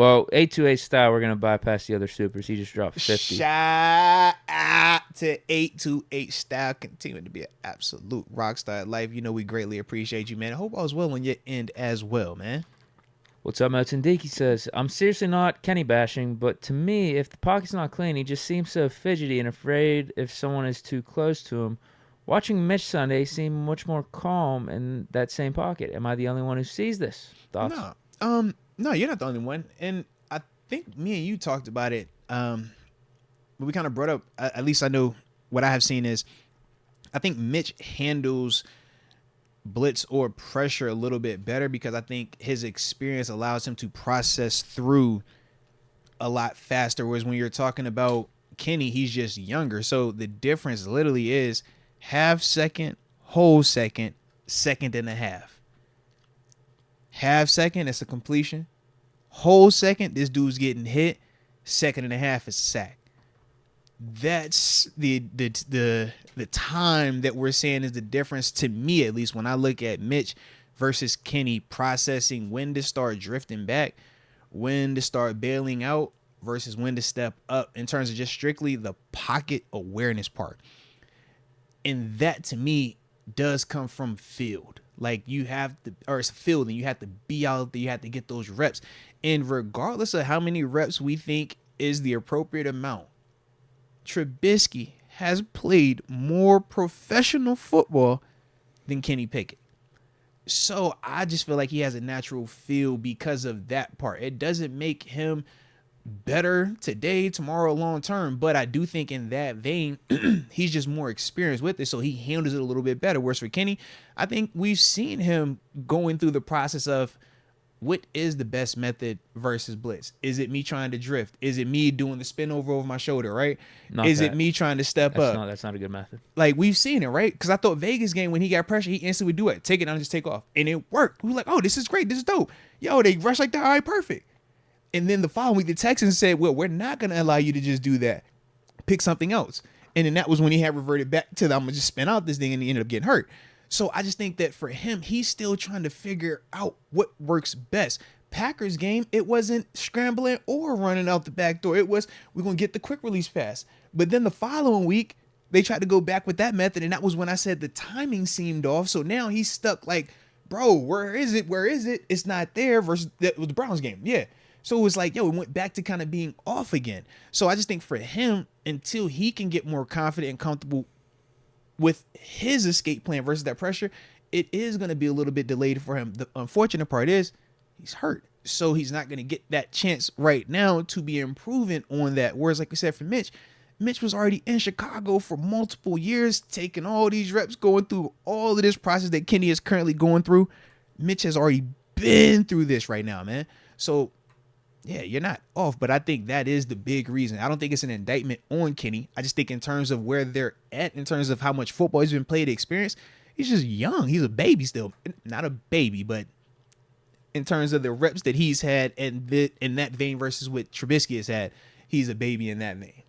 Well, 828 style, we're going to bypass the other supers. He just dropped 50. Shout out to 828 Style. Continuing to be an absolute rock star at life. You know, we greatly appreciate you, man. I hope all is well on your end as well, man. What's up, Mountain Deke? He says, I'm seriously not Kenny bashing, but to me, if the pocket's not clean, he just seems so fidgety and afraid if someone is too close to him. Watching Mitch Sunday seemed much more calm in that same pocket. Am I the only one who sees this? Thoughts? No, you're not the only one. And I think me and you talked about it. But we kind of brought up, at least I know what I have seen is, I think Mitch handles blitz or pressure a little bit better because I think his experience allows him to process through a lot faster. Whereas when you're talking about Kenny, he's just younger. So the difference literally is half second, whole second, second and a half. Half second, it's a completion. Whole second, this dude's getting hit. Second and a half is a sack. That's the time that we're saying is the difference to me, at least when I look at Mitch versus Kenny, processing when to start drifting back, when to start bailing out versus when to step up in terms of just strictly the pocket awareness part. And that to me does come from field. Like you have to, or it's field, and you have to be out there, you have to get those reps. And regardless of how many reps we think is the appropriate amount, Trubisky has played more professional football than Kenny Pickett. So I just feel like he has a natural feel because of that part. It doesn't make him better today, tomorrow, long term, but I do think in that vein, he's just more experienced with it, so he handles it a little bit better. Whereas for Kenny, I think we've seen him going through the process of what is the best method versus blitz? Is it me trying to drift? Is it me doing the spin over my shoulder, right? Not Is that. it me trying to step That's up? not that's not a good method. Like we've seen it, right? Because I thought Vegas game when he got pressure, he instantly would do it, take it down, and just take off, and it worked. We were like, oh, this is great, this is dope. Yo, they rush like that, all right, perfect. And then the following week, the Texans said, well, we're not going to allow you to just do that. Pick something else. And then that was when he had reverted back to the, I'm going to just spin out this thing, and he ended up getting hurt. So I just think that for him, he's still trying to figure out what works best. Packers game, it wasn't scrambling or running out the back door. It was, we're going to get the quick release pass. But then the following week, they tried to go back with that method, and that was when I said the timing seemed off. So now he's stuck like, bro, where is it? Where is it? It's not there versus that was the Browns game. Yeah. So it was like, yo, it went back to kind of being off again. So I just think for him, until he can get more confident and comfortable with his escape plan versus that pressure, it is going to be a little bit delayed for him. The unfortunate part is he's hurt. So he's not going to get that chance right now to be improving on that. Whereas, like we said, for Mitch was already in Chicago for multiple years, taking all these reps, going through all of this process that Kenny is currently going through. Mitch has already been through this right now, man. So yeah, you're not off, but I think that is the big reason. I don't think it's an indictment on Kenny. I just think in terms of where they're at, in terms of how much football he's been played, experience, he's just young. He's a baby still. Not a baby, but in terms of the reps that he's had and in that vein versus what Trubisky has had, he's a baby in that vein.